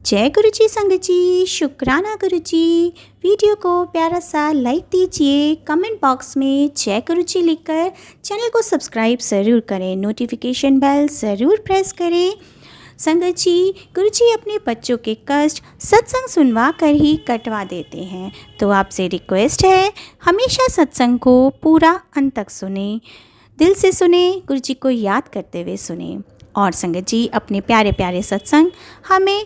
जय गुरु जी संगत जी, शुक्राना गुरु जी। वीडियो को प्यारा सा लाइक दीजिए, कमेंट बॉक्स में जय गुरु जी लिखकर चैनल को सब्सक्राइब ज़रूर करें, नोटिफिकेशन बेल ज़रूर प्रेस करें। संगत जी, गुरु जी अपने बच्चों के कष्ट सत्संग सुनवा कर ही कटवा देते हैं, तो आपसे रिक्वेस्ट है हमेशा सत्संग को पूरा अंत तक सुने, दिल से सुने, गुरु जी को याद करते हुए सुने। और संगत जी अपने प्यारे प्यारे सत्संग हमें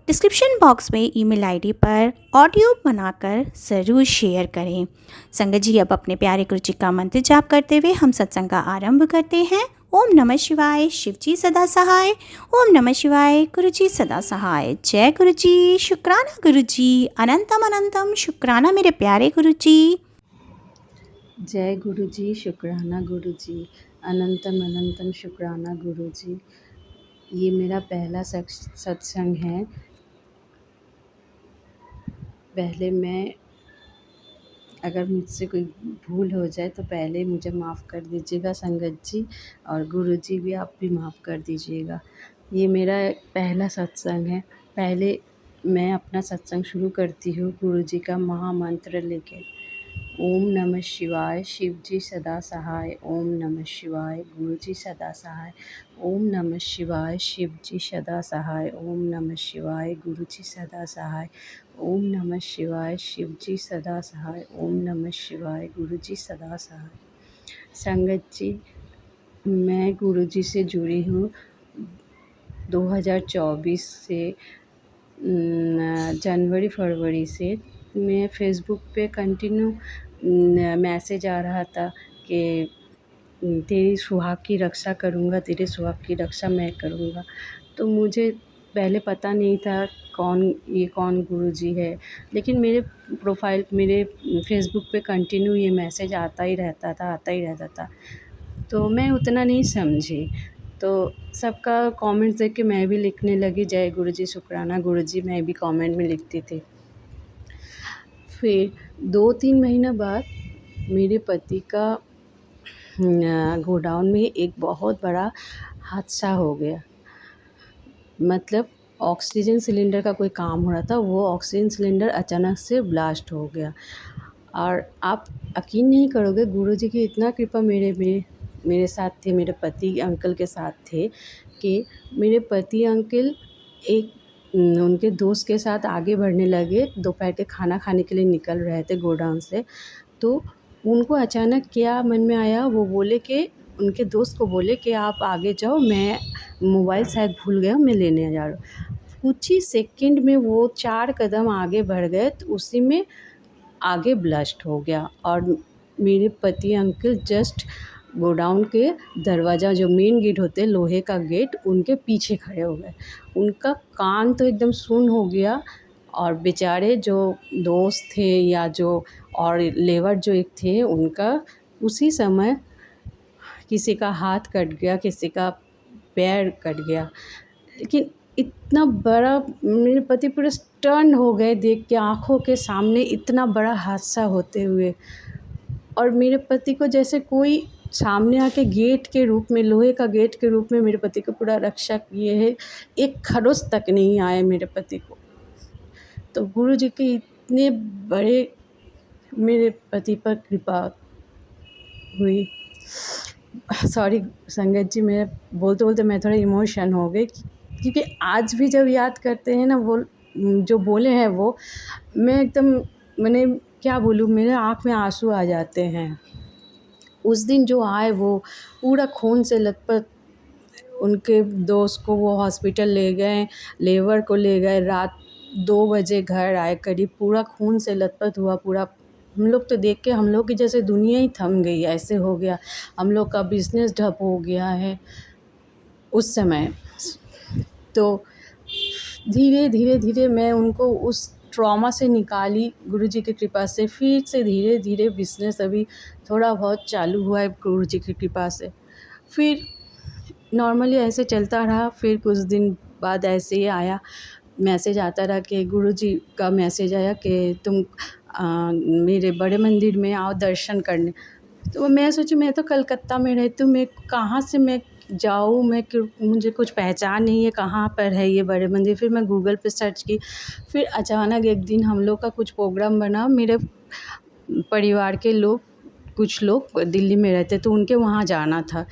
डिस्क्रिप्शन बॉक्स में ईमेल आईडी पर ऑडियो बनाकर ज़रूर शेयर करें। संगत जी अब अपने प्यारे गुरु जी का मंत्र जाप करते हुए हम सत्संग का आरंभ करते हैं। ओम नमः शिवाय, शिव जी सदा सहाय। ओम नमः शिवाय, गुरु जी सदा सहाय। जय गुरु जी, शुक्राना गुरु जी, अनंतम अनंतम शुक्राना मेरे प्यारे गुरु जी। जय गुरु जी, शुक्राना गुरु जी, अनंतम अनंतम शुक्राना गुरु जी। ये मेरा पहला सत्संग है। पहले मैं अगर मुझसे कोई भूल हो जाए तो पहले मुझे माफ़ कर दीजिएगा संगत जी, और गुरु जी भी आप भी माफ़ कर दीजिएगा। ये मेरा पहला सत्संग है। पहले मैं अपना सत्संग शुरू करती हूँ गुरु जी का महामंत्र लेके। ओम नमः शिवाय, शिव जी सदा सहाय। ओम नमः शिवाय, गुरु जी सदा सहाय। ओम नमः शिवाय, शिव जी सदा सहाय। ओम नमः शिवाय, गुरु जी सदा सहाय। ओम नमः शिवाय, शिव जी सदा सहाय। ओम नमः शिवाय, गुरु जी सदा सहाय। संगत जी, मैं गुरु जी से जुड़ी हूँ 2024 से। जनवरी फरवरी से मैं फ़ेसबुक पे कंटिन्यू मैसेज आ रहा था कि तेरी सुहाग की रक्षा करूँगा, तेरे सुहाग की रक्षा मैं करूँगा। तो मुझे पहले पता नहीं था कौन गुरुजी है, लेकिन मेरे प्रोफाइल मेरे फ़ेसबुक पे कंटिन्यू ये मैसेज आता ही रहता था। तो मैं उतना नहीं समझी। तो सबका कमेंट्स देख के मैं भी लिखने लगी, जय गुरु जी, शुक्राना गुरु जी, मैं भी कमेंट में लिखती थी। फिर 2-3 महीना बाद मेरे पति का गोडाउन में एक बहुत बड़ा हादसा हो गया। मतलब ऑक्सीजन सिलेंडर का कोई काम हो रहा था, वो ऑक्सीजन सिलेंडर अचानक से ब्लास्ट हो गया। और आप यकीन नहीं करोगे, गुरुजी की इतना कृपा मेरे साथ थे, मेरे पति अंकल के साथ थे कि मेरे पति अंकल उनके दोस्त के साथ आगे बढ़ने लगे। दोपहर के खाना खाने के लिए निकल रहे थे गोडाउन से। तो उनको अचानक क्या मन में आया, वो बोले कि उनके दोस्त को बोले कि आप आगे जाओ, मैं मोबाइल शायद भूल गया, मैं लेने जा रहा हूँ। कुछ ही सेकंड में वो 4 कदम आगे बढ़ गए, तो उसी में आगे ब्लास्ट हो गया। और मेरे पति अंकल जस्ट गोडाउन के दरवाज़ा, जो मेन गेट होते हैं लोहे का गेट, उनके पीछे खड़े हो गए। उनका कान तो एकदम सुन्न हो गया। और बेचारे जो दोस्त थे या जो और लेबर जो एक थे, उनका उसी समय किसी का हाथ कट गया, किसी का पैर कट गया। लेकिन इतना बड़ा, मेरे पति पूरे स्टन हो गए देख के, आँखों के सामने इतना बड़ा हादसा होते हुए। और मेरे पति को जैसे कोई सामने आके गेट के रूप में, लोहे का गेट के रूप में मेरे पति को पूरा रक्षा किए है। एक खरोच तक नहीं आए मेरे पति को। तो गुरु जी के इतने बड़े मेरे पति पर कृपा हुई। सॉरी संगत जी, मैं बोलते बोलते मैं थोड़ा इमोशन हो गई, क्योंकि आज भी जब याद करते हैं ना, वो जो बोले हैं वो, मैं एकदम, मैंने क्या बोलूँ, मेरे आँख में आंसू आ जाते हैं। उस दिन जो आए वो पूरा खून से लथपथ, उनके दोस्त को वो हॉस्पिटल ले गए, लेबर को ले गए, रात 2 बजे घर आए करीब, पूरा खून से लथपथ हुआ पूरा। हम लोग तो देख के, हम लोग की जैसे दुनिया ही थम गई, ऐसे हो गया। हम लोग का बिज़नेस ठप हो गया है उस समय। तो धीरे-धीरे मैं उनको उस ट्रॉमा से निकाली गुरुजी की कृपा से। फिर से धीरे-धीरे बिज़नेस अभी थोड़ा बहुत चालू हुआ है गुरुजी की कृपा से। फिर नॉर्मली ऐसे चलता रहा। फिर कुछ दिन बाद ऐसे ही आया, मैसेज आता रहा कि गुरुजी का मैसेज आया कि तुम मेरे बड़े मंदिर में आओ दर्शन करने। तो मैं सोची, मैं तो कलकत्ता में रहती हूँ, मैं कहाँ से, मैं जाऊँ मैं, मुझे कुछ पहचान नहीं है कहाँ पर है ये बड़े मंदिर। फिर मैं गूगल पे सर्च की। फिर अचानक एक दिन हम लोग का कुछ प्रोग्राम बना, मेरे परिवार के लोग, कुछ लोग दिल्ली में रहते तो उनके वहाँ जाना था।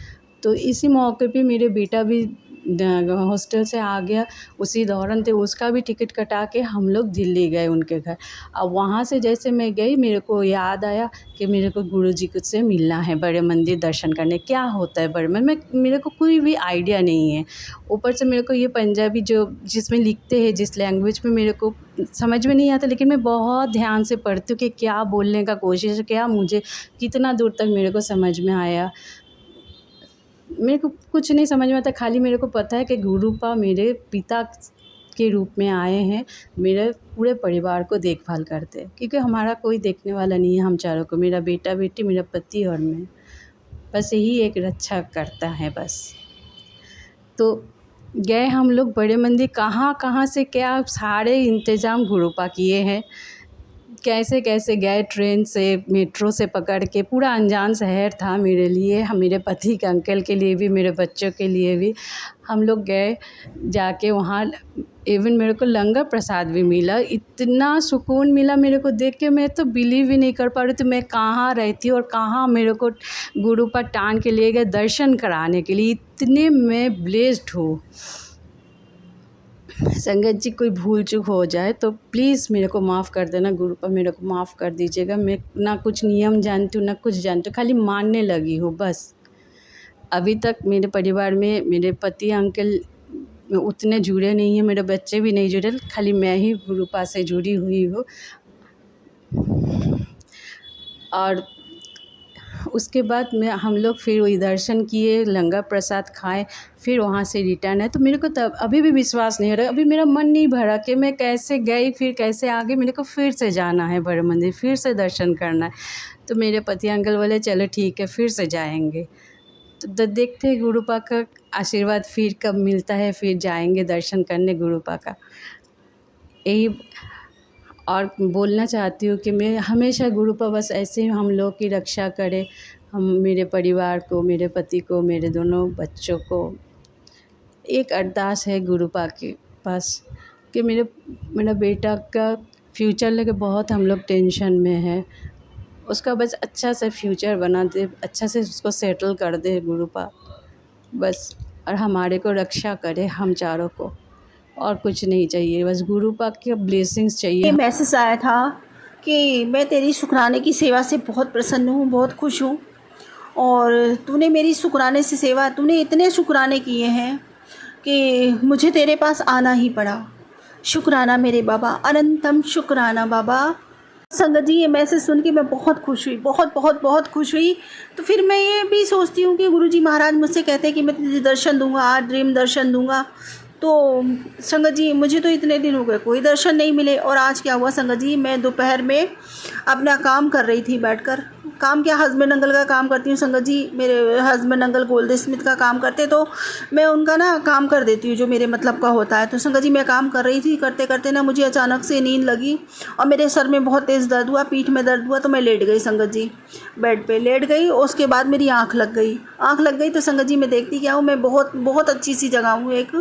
तो इसी मौके पे मेरे बेटा भी हॉस्टल से आ गया, उसी दौरान थे, उसका भी टिकट कटा के हम लोग दिल्ली गए उनके घर। अब वहाँ से जैसे मैं गई, मेरे को याद आया कि मेरे को गुरुजी से मिलना है, बड़े मंदिर दर्शन करने। क्या होता है बड़े मंदिर, मैं मेरे को कोई भी आइडिया नहीं है। ऊपर से मेरे को ये पंजाबी जो जिसमें लिखते हैं, जिस लैंग्वेज में, मेरे को समझ में नहीं आता, लेकिन मैं बहुत ध्यान से पढ़ती हूँ कि क्या बोलने का कोशिश है, क्या मुझे कितना दूर तक मेरे को समझ में आया। मेरे को कुछ नहीं समझ में आता, खाली मेरे को पता है कि गुरुपा मेरे पिता के रूप में आए हैं, मेरे पूरे परिवार को देखभाल करते हैं, क्योंकि हमारा कोई देखने वाला नहीं है हम चारों को, मेरा बेटा बेटी, मेरा पति और मैं, बस यही एक रक्षा करता है बस। तो गए हम लोग बड़े मंदिर, कहाँ कहाँ से क्या सारे इंतज़ाम गुरुपा किए हैं। कैसे कैसे गए, ट्रेन से, मेट्रो से पकड़ के, पूरा अनजान शहर था मेरे लिए, मेरे पति के अंकल के लिए भी, मेरे बच्चों के लिए भी। हम लोग गए, जाके वहाँ इवन मेरे को लंगर प्रसाद भी मिला। इतना सुकून मिला मेरे को देख के, मैं तो बिलीव ही नहीं कर पा रही थी मैं कहाँ रहती हूँ और कहाँ मेरे को गुरुपा टान के लिए गए दर्शन कराने के लिए। इतने मैं ब्लेस्ड हूँ। संगत जी, कोई भूल चूक हो जाए तो प्लीज़ मेरे को माफ़ कर देना, गुरुपा मेरे को माफ़ कर दीजिएगा। मैं ना कुछ नियम जानती हूँ ना कुछ जानती हूँ, खाली मानने लगी हूँ बस। अभी तक मेरे परिवार में मेरे पति अंकल उतने जुड़े नहीं हैं, मेरे बच्चे भी नहीं जुड़े, खाली मैं ही गुरुपा से जुड़ी हुई हूँ। और उसके बाद हम लोग फिर वही दर्शन किए, लंगर प्रसाद खाए, फिर वहाँ से रिटर्न है। तो मेरे को तब अभी भी विश्वास नहीं हो रहा, अभी मेरा मन नहीं भरा कि मैं कैसे गई फिर कैसे आ गई। मेरे को फिर से जाना है बड़े मंदिर, फिर से दर्शन करना है। तो मेरे पति अंकल बोले चलो ठीक है, फिर से जाएंगे। तो देखते हैं गुरुपा का आशीर्वाद फिर कब मिलता है, फिर जाएंगे दर्शन करने गुरुपा का। यही और बोलना चाहती हूँ कि मैं हमेशा गुरुपा बस ऐसे ही हम लोग की रक्षा करे, हम, मेरे परिवार को, मेरे पति को, मेरे दोनों बच्चों को। एक अरदास है गुरुपा के पास कि मेरा बेटा का फ्यूचर लेके बहुत हम लोग टेंशन में है, उसका बस अच्छा सा फ्यूचर बना दे, अच्छा से उसको सेटल कर दे गुरुपा बस, और हमारे को रक्षा करे, हम चारों को, और कुछ नहीं चाहिए, बस गुरुपा के ब्लेसिंग्स चाहिए। ये मैसेज आया था कि मैं तेरी शुक्राने की सेवा से बहुत प्रसन्न हूँ, बहुत खुश हूँ, और तूने मेरी शुक्राने से सेवा, तूने इतने शुक्राने किए हैं कि मुझे तेरे पास आना ही पड़ा। शुक्राना मेरे बाबा, अनंतम शुक्राना बाबा। संगत जी, ये मैसेज सुन के मैं बहुत खुश हुई, बहुत बहुत बहुत खुश हुई। तो फिर मैं ये भी सोचती हूँ कि गुरुजी महाराज मुझसे कहते हैं कि मैं तुझे दर्शन दूंगा, आज ड्रीम दर्शन दूंगा। तो संगत जी, मुझे तो इतने दिन हो गए कोई दर्शन नहीं मिले। और आज क्या हुआ संगत जी, मैं दोपहर में अपना काम कर रही थी बैठकर। काम क्या, हस्बैंड अंकल का काम करती हूँ संगत जी। मेरे हस्बैंड अंकल गोल्ड स्मिथ का काम करते, तो मैं उनका ना काम कर देती हूँ जो मेरे मतलब का होता है। तो संगत जी, मैं काम कर रही थी, करते करते ना मुझे अचानक से नींद लगी और मेरे सर में बहुत तेज़ दर्द हुआ, पीठ में दर्द हुआ। तो मैं लेट गई संगत जी, बेड पे लेट गई। उसके बाद मेरी आँख लग गई। तो संगत जी, मैं देखती क्या हूँ, मैं बहुत बहुत अच्छी सी जगह हूँ, एक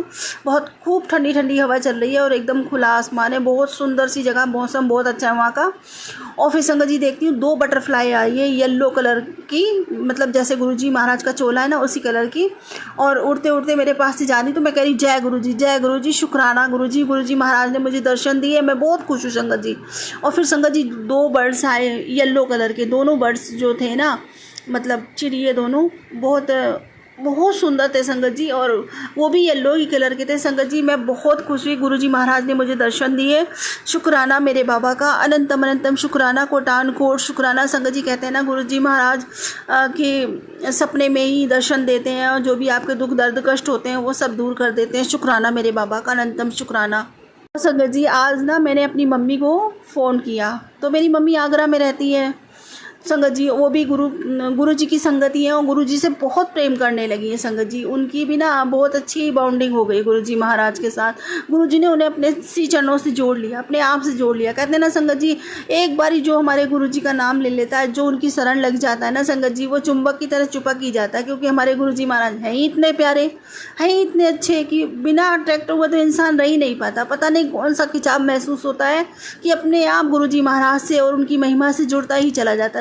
बहुत खूब ठंडी ठंडी हवा चल रही है और एकदम खुला आसमान है, बहुत सुंदर सी जगह, मौसम बहुत अच्छा है वहाँ का। और फिर संगत जी देखती हूँ 2 बटरफ्लाई आई है येलो कलर की, मतलब जैसे गुरुजी महाराज का चोला है ना उसी कलर की, और उड़ते उड़ते मेरे पास से जा रही। तो मैं कह रही जय गुरुजी, शुक्राना गुरुजी महाराज ने मुझे दर्शन दिए, मैं बहुत खुश हूँ संगत जी। और फिर संगत जी 2 बर्ड्स आए येलो कलर के, दोनों बर्ड्स जो थे ना, मतलब चिड़िए दोनों बहुत सुंदर थे संगत जी, और वो भी येलो ही कलर के थे संगत जी। मैं बहुत खुश हुई, गुरुजी महाराज ने मुझे दर्शन दिए। शुक्राना मेरे बाबा का, अनंतम अनंतम शुक्राना, कोटान कोट शुक्राना। संगत जी कहते हैं ना गुरुजी महाराज कि सपने में ही दर्शन देते हैं और जो भी आपके दुख दर्द कष्ट होते हैं वो सब दूर कर देते हैं। शुक्राना मेरे बाबा का, अनंतम शुक्राना। संगत जी, आज ना मैंने अपनी मम्मी को फ़ोन किया, तो मेरी मम्मी आगरा में रहती है। संगत जी वो भी गुरु जी की संगति है और गुरु जी से बहुत प्रेम करने लगी है संगत जी। उनकी भी ना बहुत अच्छी बॉन्डिंग हो गई गुरु जी महाराज के साथ। गुरु जी ने उन्हें अपने सी चरणों से जोड़ लिया, अपने आप से जोड़ लिया। कहते हैं ना संगत जी, एक बारी जो हमारे गुरु जी का नाम ले लेता है, जो उनकी शरण लग जाता है ना संगत जी, वो चुंबक की तरह चुपक ही जाता है। क्योंकि हमारे गुरु जी महाराज हैं ही इतने प्यारे, हैं ही इतने अच्छे कि बिना अट्रैक्ट हुए तो इंसान रह ही नहीं पाता। पता नहीं कौन सा खिंचाव महसूस होता है कि अपने आप गुरु जी महाराज से और उनकी महिमा से जुड़ता ही चला जाता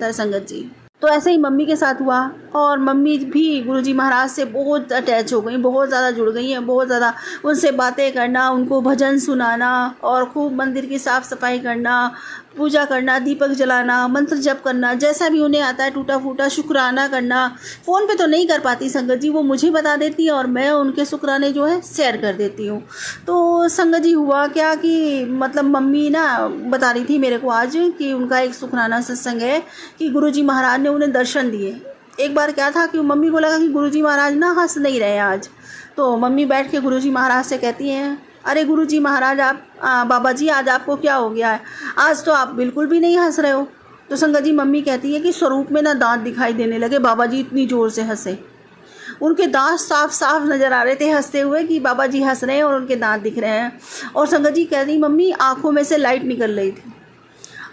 है संगत जी। तो ऐसे ही मम्मी के साथ हुआ और मम्मी भी गुरुजी महाराज से बहुत अटैच हो गई, बहुत ज़्यादा जुड़ गई हैं, बहुत ज़्यादा उनसे बातें करना, उनको भजन सुनाना और खूब मंदिर की साफ़ सफाई करना, पूजा करना, दीपक जलाना, मंत्र जप करना, जैसा भी उन्हें आता है टूटा फूटा शुक्राना करना। फ़ोन पे तो नहीं कर पाती संगत जी, वो मुझे बता देती है और मैं उनके शुक्राने जो है शेयर कर देती हूँ। तो संगत जी हुआ क्या कि मतलब मम्मी ना बता रही थी मेरे को आज कि उनका एक शुक्राना सत्संग है कि गुरुजी महाराज ने उन्हें दर्शन दिए। एक बार क्या था कि मम्मी को लगा कि गुरुजी महाराज ना हंस नहीं रहे आज। तो मम्मी बैठ के गुरुजी महाराज से कहती हैं, अरे गुरुजी महाराज आप बाबा जी आज आपको क्या हो गया है, आज तो आप बिल्कुल भी नहीं हंस रहे हो। तो संगत जी मम्मी कहती है कि स्वरूप में ना दांत दिखाई देने लगे, बाबा जी इतनी ज़ोर से हंसे, उनके दांत साफ साफ नज़र आ रहे थे हंसते हुए कि बाबा जी हंस रहे हैं और उनके दांत दिख रहे हैं। और संगत जी कहती मम्मी आँखों में से लाइट निकल रही थी,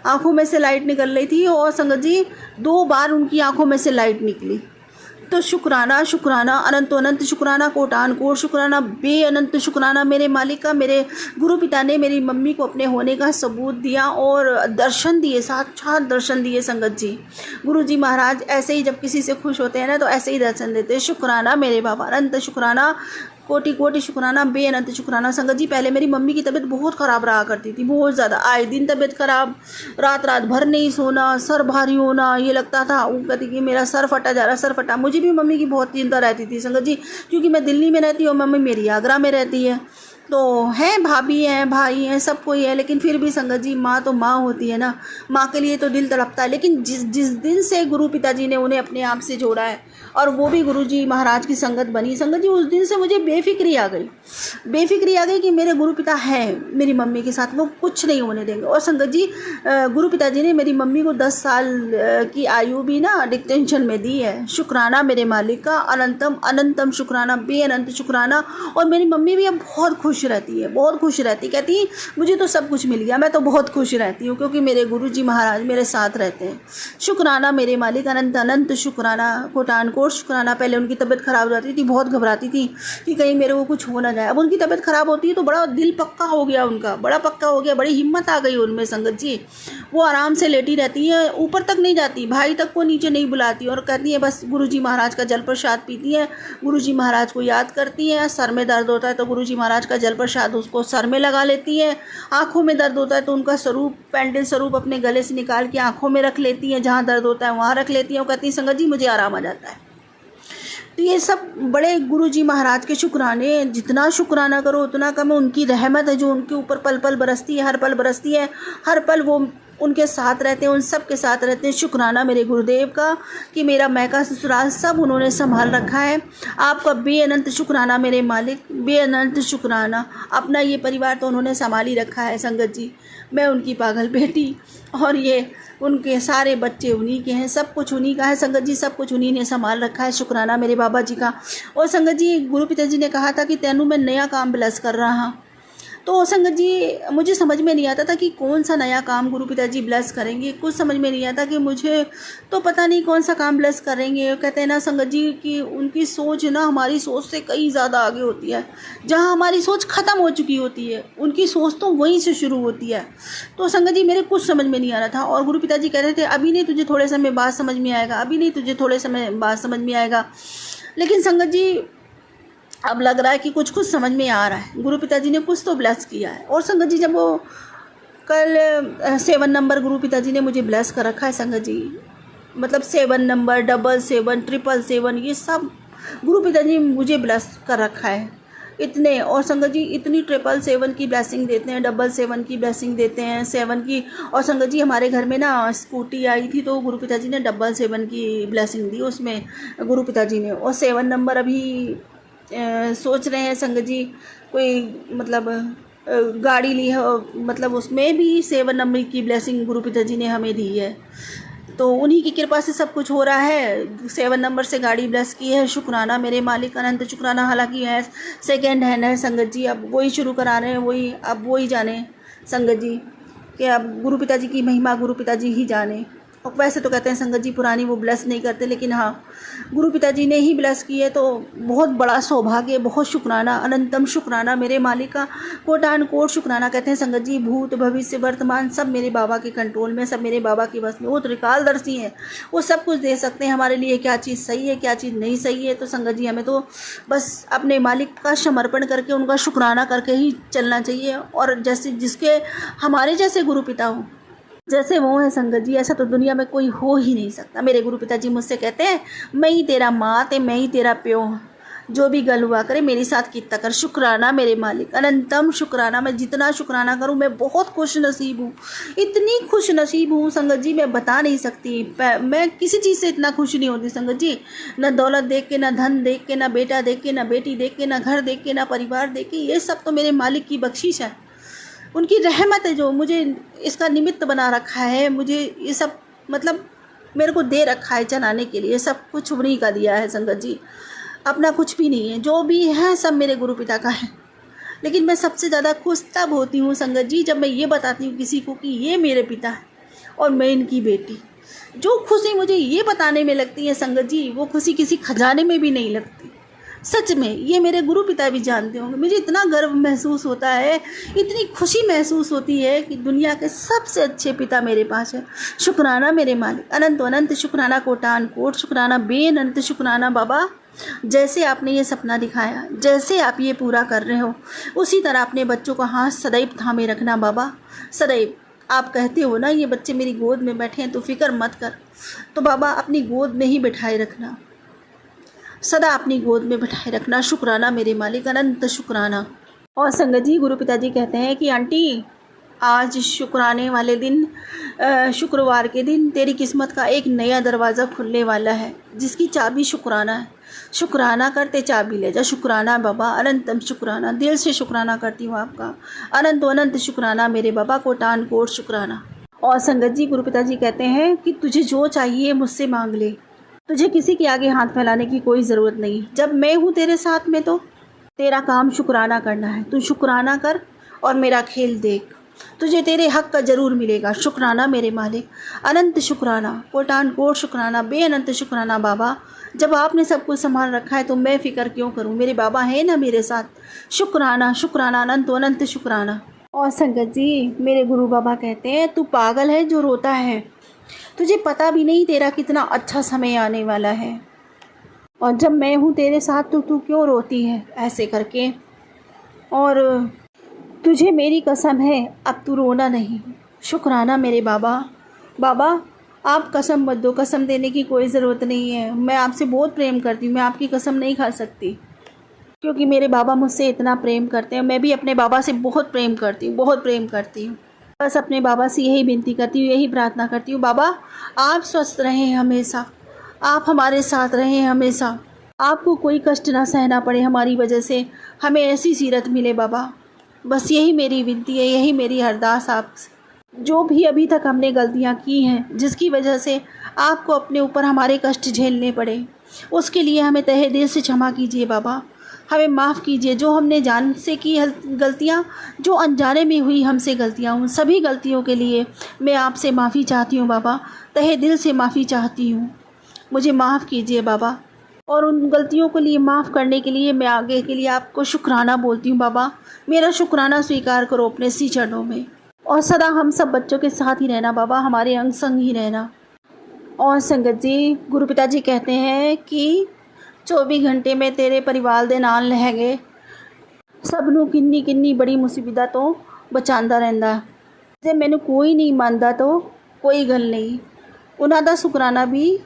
आँखों में से लाइट निकल रही थी और संगत जी 2 बार उनकी आँखों में से लाइट निकली। तो शुक्राना शुक्राना अनंत अनंत शुक्राना कोटान कोट शुक्राना बेअनंत शुक्राना मेरे मालिक का। मेरे गुरु पिता ने मेरी मम्मी को अपने होने का सबूत दिया और दर्शन दिए, साक्षात दर्शन दिए संगत जी। गुरु जी महाराज ऐसे ही जब किसी से खुश होते हैं ना तो ऐसे ही दर्शन देते हैं। शुक्राना मेरे बाबा, अनंत शुक्राना, कोटि कोटि शुक्राना, बेअनंत शुक्राना। संगत जी पहले मेरी मम्मी की तबीयत बहुत ख़राब रहा करती थी, बहुत ज़्यादा, आए दिन तबीयत ख़राब, रात रात भर नहीं सोना, सर भारी होना, ये लगता था वो कहती कि मेरा सर फटा जा रहा, सर फटा। मुझे भी मम्मी की बहुत चिंता रहती थी संगत जी, क्योंकि मैं दिल्ली में रहती हूँ, मम्मी मेरी आगरा में रहती है। तो हैं भाभी हैं भाई हैं सब कोई है, लेकिन फिर भी संगत जी माँ तो माँ होती है ना, माँ के लिए तो दिल तड़पता है। लेकिन जिस दिन से गुरु पिताजी ने उन्हें अपने आप से जोड़ा है और वो भी गुरु जी महाराज की संगत बनी संगत जी, उस दिन से मुझे बेफिक्री आ गई कि मेरे गुरु पिता हैं मेरी मम्मी के साथ, वो कुछ नहीं होने देंगे। और संगत जी गुरु पिताजी ने मेरी मम्मी को 10 साल की आयु भी ना डिक्टेंशन में दी है। शुक्राना मेरे मालिक का, अनंतम अनंतम शुक्राना, बेअनंत शुक्राना। और मेरी मम्मी भी अब बहुत खुश रहती है, बहुत खुश रहती, कहती मुझे तो सब कुछ मिल गया, मैं तो बहुत खुश रहती हूँ क्योंकि मेरे गुरु जी महाराज मेरे साथ रहते हैं। शुक्राना मेरे मालिक, अनंत अनंत शुक्राना कोटान कोट शुक्राना। पहले उनकी तबीयत ख़राब हो जाती थी, बहुत घबराती थी कि कहीं मेरे को कुछ हो ना जाए। अब उनकी तबीयत ख़राब होती है तो बड़ा दिल पक्का हो गया उनका, बड़ा पक्का हो गया, बड़ी हिम्मत आ गई उनमें संगत जी। वो आराम से लेटी रहती है, ऊपर तक नहीं जाती, भाई तक को नीचे नहीं बुलाती और कहती है बस गुरुजी महाराज का जल प्रसाद पीती है, गुरुजी महाराज को याद करती है। सर में दर्द होता है तो गुरुजी महाराज का जल प्रसाद उसको सर में लगा लेती है। आँखों में दर्द होता है तो उनका स्वरूप, पेंडल स्वरूप अपने गले से निकाल के आँखों में रख लेती है, जहाँ दर्द होता है वहाँ रख लेती है। वो कहती है संगत जी मुझे आराम आ जाता है। तो ये सब बड़े गुरुजी महाराज के शुक्राने, जितना शुक्राना करो उतना कम है। उनकी रहमत है जो उनके ऊपर पल पल बरसती है, हर पल बरसती है, हर पल वो उनके साथ रहते हैं, उन सब के साथ रहते हैं। शुक्राना मेरे गुरुदेव का कि मेरा मैका ससुराल सब उन्होंने संभाल रखा है। आपका बेअनंत शुक्राना मेरे मालिक, बेअनंत शुक्राना। अपना ये परिवार तो उन्होंने संभाल ही रखा है संगत जी, मैं उनकी पागल बेटी और ये उनके सारे बच्चे उन्हीं के हैं, सब कुछ उन्हीं का है संगत जी, सब कुछ उन्हीं ने संभाल रखा है। शुक्राना मेरे बाबा जी का। और संगत जी गुरु पिताजी ने कहा था कि तेनू मैं नया काम ब्लेस कर रहा। तो संगत जी मुझे समझ में नहीं आता था कि कौन सा नया काम गुरु पिताजी ब्लेस करेंगे, कुछ समझ में नहीं आता कि मुझे तो पता नहीं कौन सा काम ब्लेस करेंगे। कहते हैं ना संगत जी कि उनकी सोच ना हमारी सोच से कई ज़्यादा आगे होती है, जहाँ हमारी सोच ख़त्म हो चुकी होती है उनकी सोच तो वहीं से शुरू होती है। तो संगत जी मेरे कुछ समझ में नहीं आ रहा था और गुरु पिताजी कह रहे थे अभी नहीं तुझे थोड़े समय बाद समझ में आएगा, अभी नहीं तुझे थोड़े समय बाद समझ में आएगा। लेकिन संगत जी अब लग रहा है कि कुछ समझ में आ रहा है, गुरु पिताजी ने कुछ तो ब्लेस किया है। और संगत जी जब वो कल 7 नंबर गुरु पिताजी ने मुझे ब्लेस कर रखा है संगत जी, मतलब 7 नंबर, 777, 777 ये सब गुरु पिताजी ने मुझे ब्लेस कर रखा है इतने। और संगत जी इतनी 777 की ब्लेसिंग देते हैं, 777 की ब्लेसिंग देते हैं, 7 की। और संगत जी हमारे घर में ना स्कूटी आई थी तो गुरु पिताजी ने 777 की ब्लेसिंग दी उसमें गुरु पिताजी ने। और 7 नंबर अभी सोच रहे हैं संगत जी कोई मतलब गाड़ी ली है, मतलब उसमें भी 7 नंबर की ब्लेसिंग गुरु पिताजी ने हमें दी है। तो उन्हीं की कृपा से सब कुछ हो रहा है। 7 नंबर से गाड़ी ब्लेस की है, शुक्राना मेरे मालिक, अनंत शुक्राना। हालांकि है सेकेंड हैंड है संगत जी, अब वही शुरू करा रहे हैं, वही अब वही जाने संगत जी कि अब गुरु पिताजी की महिमा गुरु पिताजी ही जाने। और वैसे तो कहते हैं संगत जी पुरानी वो ब्लेस नहीं करते, लेकिन हाँ गुरु पिताजी ने ही ब्लेस की है, तो बहुत बड़ा सौभाग्य, बहुत शुक्राना, अनंतम शुक्राना मेरे मालिक का, कोटान कोट शुक्राना। कहते हैं संगत जी भूत भविष्य वर्तमान सब मेरे बाबा के कंट्रोल में, सब मेरे बाबा के बस में, वो त्रिकालदर्शी हैं, वो सब कुछ दे सकते हैं हमारे लिए, क्या चीज़ सही है क्या चीज़ नहीं सही है। तो संगत जी हमें तो बस अपने मालिक का समर्पण करके उनका शुक्राना करके ही चलना चाहिए। और जैसे जिसके हमारे जैसे गुरु पिता हो, जैसे वो है संगत जी, ऐसा तो दुनिया में कोई हो ही नहीं सकता। मेरे गुरु पिताजी मुझसे कहते हैं मैं ही तेरा माँ ते मैं ही तेरा प्यो हूँ, जो भी गल हुआ करे मेरे साथ कितना कर। शुक्राना मेरे मालिक, अनंतम शुक्राना। मैं जितना शुक्राना करूँ मैं बहुत खुश नसीब हूँ, इतनी खुश नसीब हूँ संगत जी मैं बता नहीं सकती। मैं किसी चीज़ से इतना खुश नहीं होती संगत जी, न दौलत देख के, न धन देख के, न बेटा देख के, न बेटी देख के, न घर देख के, न परिवार देख के। ये सब तो मेरे मालिक की बख्शिश है, उनकी रहमत है जो मुझे इसका निमित्त बना रखा है। मुझे ये सब मतलब मेरे को दे रखा है चलाने के लिए, सब कुछ उन्हीं का दिया है संगत जी, अपना कुछ भी नहीं है। जो भी है सब मेरे गुरु पिता का है। लेकिन मैं सबसे ज़्यादा खुश तब होती हूँ संगत जी जब मैं ये बताती हूँ किसी को कि ये मेरे पिता है और मैं इनकी बेटी। जो खुशी मुझे ये बताने में लगती है संगत जी, वो खुशी किसी खजाने में भी नहीं लगती। सच में ये मेरे गुरु पिता भी जानते होंगे। मुझे इतना गर्व महसूस होता है, इतनी खुशी महसूस होती है कि दुनिया के सबसे अच्छे पिता मेरे पास है। शुक्राना मेरे मालिक, अनंत अनंत शुक्राना, कोटान कोट शुक्राना, बेअनंत शुक्राना बाबा। जैसे आपने ये सपना दिखाया, जैसे आप ये पूरा कर रहे हो, उसी तरह अपने बच्चों का हाथ सदैव थामे रखना बाबा, सदैव। आप कहते हो ना ये बच्चे मेरी गोद में बैठे हैं तो फिक्र मत कर, तो बाबा अपनी गोद में ही बिठाए रखना, सदा अपनी गोद में बिठाए रखना। शुक्राना मेरे मालिक, अनंत शुक्राना। और संगत जी गुरु पिताजी कहते हैं कि आंटी आज शुक्राने वाले दिन, शुक्रवार के दिन तेरी किस्मत का एक नया दरवाज़ा खुलने वाला है, जिसकी चाबी शुक्राना है। शुक्राना करते चाबी ले जा। शुक्राना बाबा, अनंतम शुक्राना, दिल से शुक्राना करती हूँ आपका, अनंत अनंत शुक्राना मेरे बाबा, कोटान कोट शुक्राना। और संगत जी गुरु पिताजी कहते हैं कि तुझे जो चाहिए मुझसे मांग ले, तुझे किसी के आगे हाथ फैलाने की कोई ज़रूरत नहीं। जब मैं हूँ तेरे साथ में तो तेरा काम शुक्राना करना है। तू शुक्राना कर और मेरा खेल देख, तुझे तेरे हक का ज़रूर मिलेगा। शुक्राना मेरे मालिक, अनंत शुक्राना, कोटान कोट शुक्राना, बेअनंत शुक्राना बाबा। जब आपने सब कुछ संभाल रखा है तो मैं फ़िक्र क्यों करूं, मेरे बाबा हैं ना मेरे साथ। शुक्राना शुक्राना, अनंत अनंत शुक्राना। और संगत जी मेरे गुरु बाबा कहते हैं तू पागल है जो रोता है, तुझे पता भी नहीं तेरा कितना अच्छा समय आने वाला है, और जब मैं हूँ तेरे साथ तो तू क्यों रोती है ऐसे करके। और तुझे मेरी कसम है अब तू रोना नहीं। शुक्राना मेरे बाबा। बाबा आप कसम मत दो, कसम देने की कोई ज़रूरत नहीं है। मैं आपसे बहुत प्रेम करती हूँ, मैं आपकी कसम नहीं खा सकती, क्योंकि मेरे बाबा मुझसे इतना प्रेम करते हैं। मैं भी अपने बाबा से बहुत प्रेम करती हूँ, बहुत प्रेम करती हूँ। बस अपने बाबा से यही विनती करती हूँ, यही प्रार्थना करती हूँ, बाबा आप स्वस्थ रहें हमेशा, आप हमारे साथ रहें हमेशा, आपको कोई कष्ट ना सहना पड़े हमारी वजह से, हमें ऐसी सीरत मिले बाबा। बस यही मेरी विनती है, यही मेरी अरदास आपसे। जो भी अभी तक हमने गलतियाँ की हैं जिसकी वजह से आपको अपने ऊपर हमारे कष्ट झेलने पड़े, उसके लिए हमें तहे दिल से क्षमा कीजिए बाबा, हमें माफ़ कीजिए। जो हमने जान से की गलतियाँ, जो अनजाने में हुई हमसे गलतियाँ, उन सभी गलतियों के लिए मैं आपसे माफ़ी चाहती हूँ बाबा, तहे दिल से माफ़ी चाहती हूँ। मुझे माफ़ कीजिए बाबा, और उन गलतियों के लिए माफ़ करने के लिए मैं आगे के लिए आपको शुक्राना बोलती हूँ बाबा। मेरा शुक्राना स्वीकार करो अपने सी चरणों में, और सदा हम सब बच्चों के साथ ही रहना बाबा, हमारे अंग संग ही रहना। और संगत जी गुरु पिताजी कहते हैं कि 24 घंटे में तेरे परिवार दे नाल रह गए, सबनों किन्नी किन्नी बड़ी मुसीबत तो बचांदा रहंदा। जे मैनू कोई नहीं मानदा तो कोई गल नहीं, उन्हां दा शुकराना भी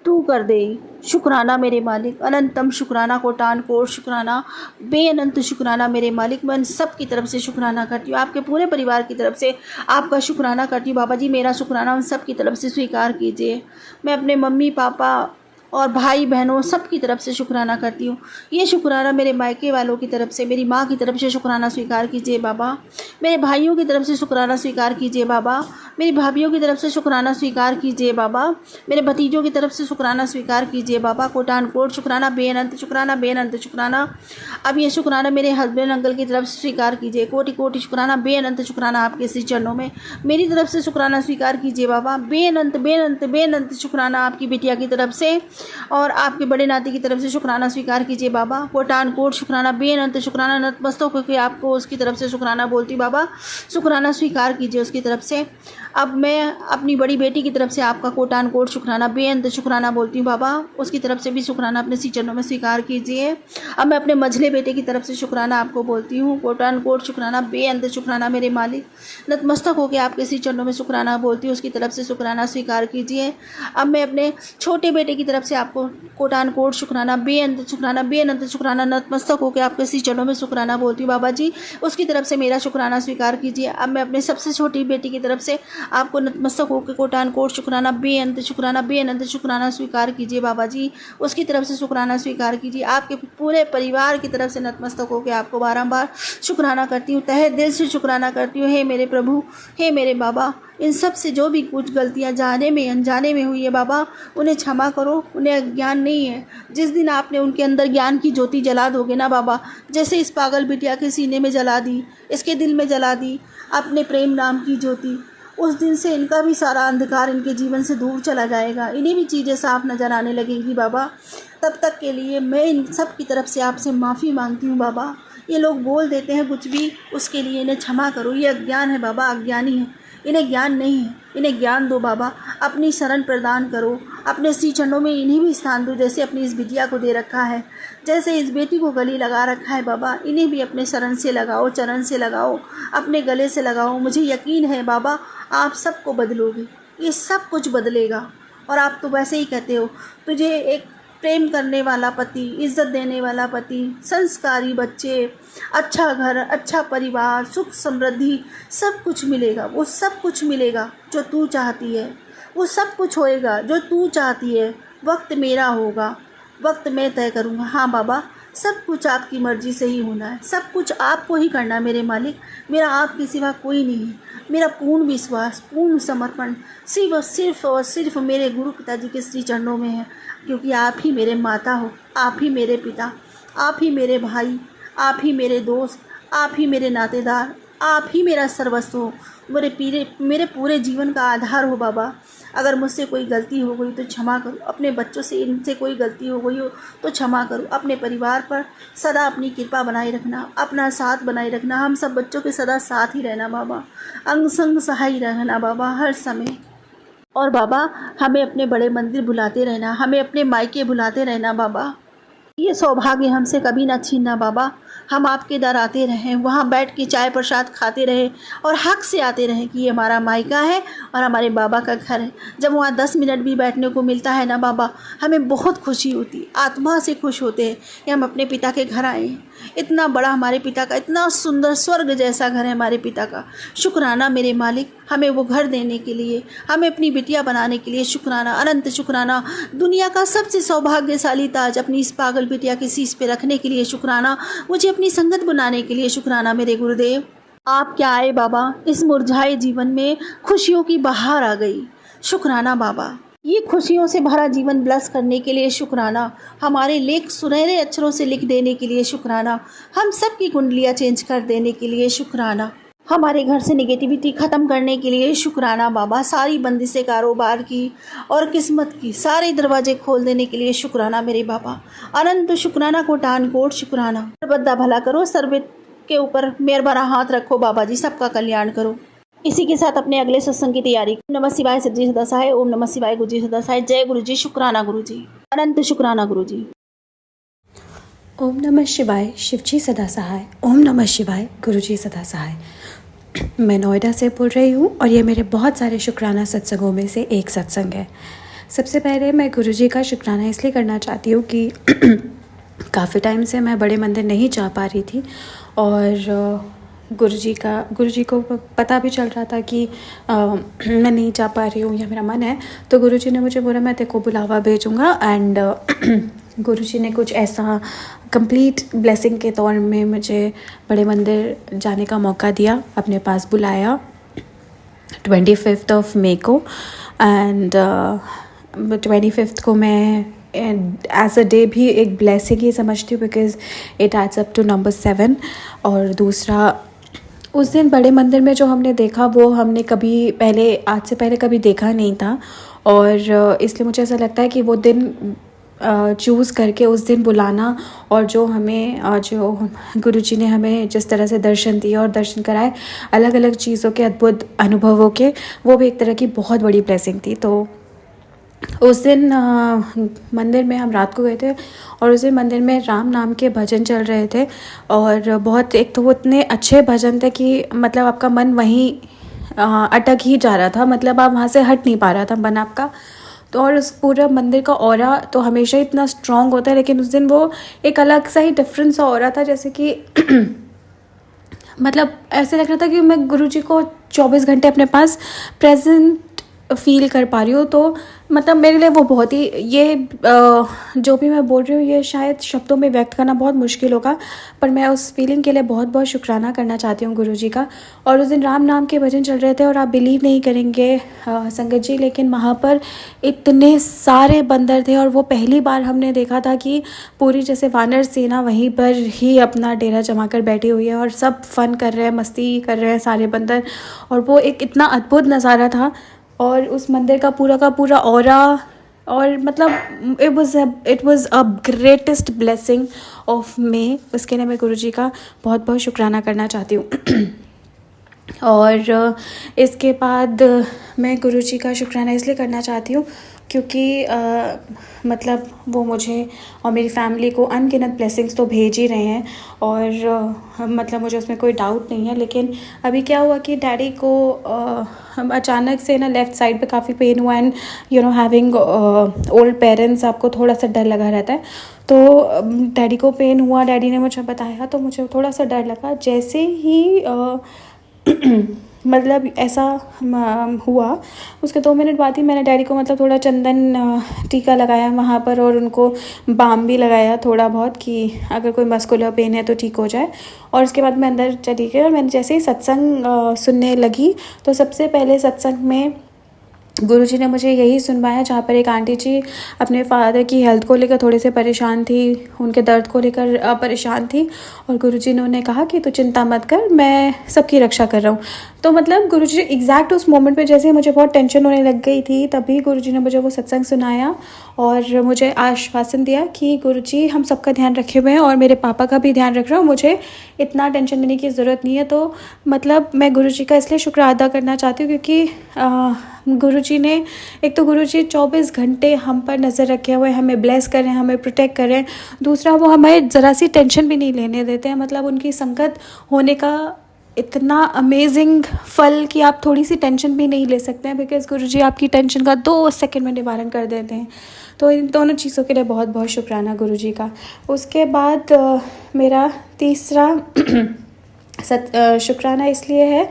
तू कर दे। शुक्राना मेरे मालिक, अनंतम शुक्राना, कोटान कोट शुक्राना, बेअनंत शुक्राना मेरे मालिक। मैं सब की तरफ से शुक्राना करती हूँ, आपके पूरे परिवार की तरफ से आपका शुक्राना करती हूँ बाबा जी। मेरा शुक्राना उन सब की तरफ से स्वीकार कीजिए। मैं अपने मम्मी पापा और भाई बहनों सबकी तरफ से शुक्राना करती हूँ। ये शुक्राना मेरे मायके वालों की तरफ से, मेरी माँ की तरफ से शुक्राना स्वीकार कीजिए बाबा। मेरे भाइयों की तरफ से शुक्राना स्वीकार कीजिए बाबा। मेरी भाभियों की तरफ से शुक्राना स्वीकार कीजिए बाबा। मेरे भतीजों की तरफ से शुक्राना स्वीकार कीजिए बाबा। कोटान कोट शुक्राना, बेअनंत शुक्राना, बेअनंत शुक्राना। अब ये शुक्राना मेरे हस्बैंड अंकल की तरफ से स्वीकार कीजिए। कोटि कोटि शुक्राना, बेअनंत शुक्राना आपके श्री चरणों में। मेरी तरफ से शुक्राना स्वीकार कीजिए बाबा। बेअनंत बेअनंत बेअनंत शुक्राना आपकी बिटिया की तरफ से और आपके बड़े नाती की तरफ से शुक्राना स्वीकार कीजिए बाबा। कोटान कोट शुक्राना, बेअनंत शुक्राना, नतमस्तक होकर आपको उसकी तरफ से शुक्राना बोलती बाबा। शुक्राना स्वीकार कीजिए उसकी तरफ से। अब मैं अपनी बड़ी बेटी की तरफ से आपका कोटान कोट शुक्राना, बेअंत शुक्राना बोलती हूँ बाबा। उसकी तरफ से भी शुक्राना अपने श्री चरणों में स्वीकार कीजिए। अब मैं अपने मझले बेटे की तरफ से शुक्राना आपको बोलती हूँ। कोटान कोट शुक्राना, बेअंत शुक्राना मेरे मालिक। नतमस्तक होकर आपके श्री चरणों में शुक्राना बोलती हूँ, उसकी तरफ से शुक्राना स्वीकार कीजिए। अब मैं अपने छोटे बेटे की तरफ से आपको कोटान कोट शुक्राना, बेअंत शुक्राना, बेअनंत शुक्राना, नतमस्तक होकर आपके श्री चरणों में शुक्राना बोलती हूँ बाबा जी। उसकी तरफ से मेरा शुक्राना स्वीकार कीजिए। अब मैं अपने सबसे छोटी बेटी की तरफ से आपको नतमस्तक होकर कोटान कोट शुक्राना, बेअंत शुक्राना, बेअनंत शुक्राना स्वीकार कीजिए बाबा जी। उसकी तरफ से शुक्राना स्वीकार कीजिए। आपके पूरे परिवार की तरफ से नतमस्तक होकर आपको बारंबार शुक्राना करती हूँ, तहे दिल से शुक्राना करती हूँ। हे मेरे प्रभु, हे मेरे बाबा, इन सब से जो भी कुछ गलतियाँ जाने में अनजाने में हुई है बाबा, उन्हें क्षमा करो। उन्हें ज्ञान नहीं है। जिस दिन आपने उनके अंदर ज्ञान की ज्योति जला दोगे ना बाबा, जैसे इस पागल बिटिया के सीने में जला दी, इसके दिल में जला दी अपने प्रेम नाम की ज्योति, उस दिन से इनका भी सारा अंधकार इनके जीवन से दूर चला जाएगा। इन्हें भी चीज़ें साफ नज़र आने लगेंगी बाबा। तब तक के लिए मैं इन सब की तरफ से आपसे माफ़ी मांगती हूँ बाबा। ये लोग बोल देते हैं कुछ भी, उसके लिए इन्हें क्षमा करो। ये अज्ञान है बाबा, अज्ञानी है, इन्हें ज्ञान नहीं है। इन्हें ज्ञान दो बाबा, अपनी शरण प्रदान करो, अपने श्री चरणों में इन्हें भी स्थान दो, जैसे अपनी इस बिटिया को दे रखा है, जैसे इस बेटी को गले लगा रखा है बाबा। इन्हें भी अपने शरण से लगाओ, चरण से लगाओ, अपने गले से लगाओ। मुझे यकीन है बाबा, आप सबको बदलोगे, ये सब कुछ बदलेगा। और आप तो वैसे ही कहते हो, तुझे एक प्रेम करने वाला पति, इज़्ज़त देने वाला पति, संस्कारी बच्चे, अच्छा घर, अच्छा परिवार, सुख समृद्धि, सब कुछ मिलेगा। वो सब कुछ मिलेगा जो तू चाहती है, वो सब कुछ होएगा जो तू चाहती है। वक्त मेरा होगा, वक्त मैं तय करूँगा। हाँ बाबा, सब कुछ आपकी मर्ज़ी से ही होना है, सब कुछ आपको ही करना है मेरे मालिक। मेरा आपके सिवा कोई नहीं है। मेरा पूर्ण विश्वास, पूर्ण समर्पण सिर्फ और सिर्फ मेरे गुरु पिताजी के श्री चरणों में है, क्योंकि आप ही मेरे माता हो, आप ही मेरे पिता, आप ही मेरे भाई, आप ही मेरे दोस्त, आप ही मेरे नातेदार, आप ही मेरा सर्वस्व हो, मेरे पूरे जीवन का आधार हो बाबा। अगर मुझसे कोई गलती हो गई तो क्षमा करो। अपने बच्चों से इनसे कोई गलती हो गई हो तो क्षमा करो। अपने परिवार पर सदा अपनी कृपा बनाए रखना, अपना साथ बनाए रखना। हम सब बच्चों के सदा साथ ही रहना बाबा, अंग संग सहाय रहना बाबा हर समय। और बाबा, हमें अपने बड़े मंदिर बुलाते रहना, हमें अपने मायके बुलाते रहना बाबा। ये सौभाग्य हमसे कभी ना छीनना बाबा। हम आपके दर आते रहें, वहाँ बैठ के चाय प्रसाद खाते रहें और हक से आते रहें कि ये हमारा मायका है और हमारे बाबा का घर है। जब वहाँ 10 मिनट भी बैठने को मिलता है ना बाबा, हमें बहुत खुशी होती, आत्मा से खुश होते हैं कि हम अपने पिता के घर आए हैं। इतना बड़ा हमारे पिता का, इतना सुंदर स्वर्ग जैसा घर है हमारे पिता का। शुक्राना मेरे मालिक, हमें वो घर देने के लिए, हमें अपनी बिटिया बनाने के लिए शुक्राना, अनंत शुक्राना। दुनिया का सबसे सौभाग्यशाली ताज अपनी इस पागल बिटिया के शीश पे रखने के लिए शुक्राना, मुझे अपनी संगत बनाने के लिए शुक्राना मेरे गुरुदेव। आप क्या आए बाबा, इस मुरझाए जीवन में खुशियों की बहार आ गई। शुक्राना बाबा, ये खुशियों से भरा जीवन ब्लस करने के लिए शुक्राना। हमारे लेख सुनहरे अक्षरों से लिख देने के लिए शुक्राना। हम सब की कुंडलियाँ चेंज कर देने के लिए शुक्राना। हमारे घर से नेगेटिविटी ख़त्म करने के लिए शुक्राना बाबा। सारी बंदिशें कारोबार की और किस्मत की, सारे दरवाजे खोल देने के लिए शुक्राना मेरे बाबा। अनंत शुक्राना, कोटान कोट शुक्राना। सर्वदा भला करो, सर्वे के ऊपर मेहर भरा हाथ रखो बाबा जी, सबका कल्याण करो। इसी के साथ अपने अगले सत्संग की तैयारी। ओम नमः शिवाय, सच्ची सदा सहाय। ओम नमः शिवाय, गुरु जी सदा सहाय। जय गुरु जी, शुक्राना गुरु जी, अनंत शुक्राना गुरु जी। ओम नमः शिवाय, शिवजी सदा सहाय। ओम नमः शिवाय, गुरुजी सदा सहाय। मैं नोएडा से बोल रही हूँ और ये मेरे बहुत सारे शुक्राना सत्संगों में से एक सत्संग है। सबसे पहले मैं गुरुजी का शुक्राना इसलिए करना चाहती हूँ कि काफ़ी टाइम से मैं बड़े मंदिर नहीं जा पा रही थी और गुरुजी को पता भी चल रहा था कि मैं नहीं जा पा रही हूँ या मेरा मन है, तो गुरुजी ने मुझे बोला मैं तेरे को बुलावा भेजूँगा। एंड गुरुजी ने कुछ ऐसा कंप्लीट ब्लेसिंग के तौर में मुझे बड़े मंदिर जाने का मौका दिया, अपने पास बुलाया 25 मई को। एंड 25 को मैं एज अ डे भी एक ब्लेसिंग ही समझती हूँ, because it adds up to number 7। और दूसरा, उस दिन बड़े मंदिर में जो हमने देखा वो हमने कभी पहले, आज से पहले कभी देखा नहीं था। और इसलिए मुझे ऐसा लगता है कि वो दिन चूज़ करके उस दिन बुलाना, और जो हमें जो गुरुजी ने हमें जिस तरह से दर्शन दिए और दर्शन कराए अलग अलग चीज़ों के, अद्भुत अनुभवों के, वो भी एक तरह की बहुत बड़ी ब्लेसिंग थी। तो उस दिन मंदिर में हम रात को गए थे, और उस दिन मंदिर में राम नाम के भजन चल रहे थे। और बहुत, एक तो वो इतने अच्छे भजन थे कि मतलब आपका मन वहीं अटक ही जा रहा था, मतलब आप वहाँ से हट नहीं पा रहा था मन आपका। तो और उस पूरा मंदिर का ऑरा तो हमेशा ही इतना स्ट्रॉन्ग होता है, लेकिन उस दिन वो एक अलग सा ही डिफरेंस सा ऑरा था, जैसे कि मतलब ऐसे लग रहा था कि मैं गुरुजी को 24 घंटे अपने पास प्रेजेंट फील कर पा रही हूँ। तो मतलब मेरे लिए वो बहुत ही, ये जो भी मैं बोल रही हूँ ये शायद शब्दों में व्यक्त करना बहुत मुश्किल होगा, पर मैं उस फीलिंग के लिए बहुत बहुत शुक्राना करना चाहती हूँ गुरुजी का। और उस दिन राम नाम के भजन चल रहे थे, और आप बिलीव नहीं करेंगे संगत जी, लेकिन वहाँ पर इतने सारे बंदर थे, और वो पहली बार हमने देखा था कि पूरी जैसे वानर सेना वहीं पर ही अपना डेरा जमा कर बैठी हुई है, और सब फन कर रहे हैं, मस्ती कर रहे हैं सारे बंदर। और वो एक इतना अद्भुत नज़ारा था, और उस मंदिर का पूरा ऑरा, और मतलब it was a greatest blessing of May. उसके लिए मैं गुरुजी का बहुत बहुत शुक्राना करना चाहती हूँ। और इसके बाद मैं गुरुजी का शुक्राना इसलिए करना चाहती हूँ क्योंकि मतलब वो मुझे और मेरी फैमिली को अनगिनत ब्लेसिंग्स तो भेज ही रहे हैं, और मतलब मुझे उसमें कोई डाउट नहीं है। लेकिन अभी क्या हुआ कि डैडी को अचानक से ना लेफ़्ट साइड पे काफ़ी पेन हुआ, and you know having old parents, आपको थोड़ा सा डर लगा रहता है। तो डैडी को पेन हुआ, डैडी ने मुझे बताया, तो मुझे थोड़ा सा डर लगा। जैसे ही मतलब ऐसा हुआ, उसके 2 मिनट बाद ही मैंने डैडी को मतलब थोड़ा चंदन टीका लगाया वहाँ पर, और उनको बाम भी लगाया थोड़ा बहुत, कि अगर कोई मस्कुलर पेन है तो ठीक हो जाए। और उसके बाद मैं अंदर चली गई, और मैंने जैसे ही सत्संग सुनने लगी, तो सबसे पहले सत्संग में गुरुजी ने मुझे यही सुनवाया, जहाँ पर एक आंटी जी अपने फादर की हेल्थ को लेकर थोड़े से परेशान थी, उनके दर्द को लेकर परेशान थी, और गुरुजी ने उन्हें कहा कि तू चिंता मत कर, मैं सबकी रक्षा कर रहा हूँ। तो मतलब गुरुजी एग्जैक्ट उस मोमेंट पे जैसे मुझे बहुत टेंशन होने लग गई थी, तभी गुरुजी ने मुझे वो सत्संग सुनाया और मुझे आश्वासन दिया कि गुरुजी हम सबका ध्यान रखे हुए हैं, और मेरे पापा का भी ध्यान रख रहे हो, मुझे इतना टेंशन लेने की ज़रूरत नहीं है। तो मतलब मैं गुरुजी का इसलिए शुक्र अदा करना चाहती हूँ क्योंकि गुरुजी ने, एक तो गुरुजी 24 घंटे हम पर नज़र रखे हुए, हमें ब्लेस कर रहे हैं, हमें प्रोटेक्ट कर रहे हैं। दूसरा, वो हमें ज़रा सी टेंशन भी नहीं लेने देते हैं। मतलब उनकी संगत होने का इतना अमेजिंग फल कि आप थोड़ी सी टेंशन भी नहीं ले सकते हैं, बिकॉज़ गुरुजी आपकी टेंशन का 2 सेकंड में निवारण कर देते हैं। तो इन दोनों चीज़ों के लिए बहुत बहुत शुक्राना गुरुजी का। उसके बाद मेरा तीसरा शुक्राना इसलिए है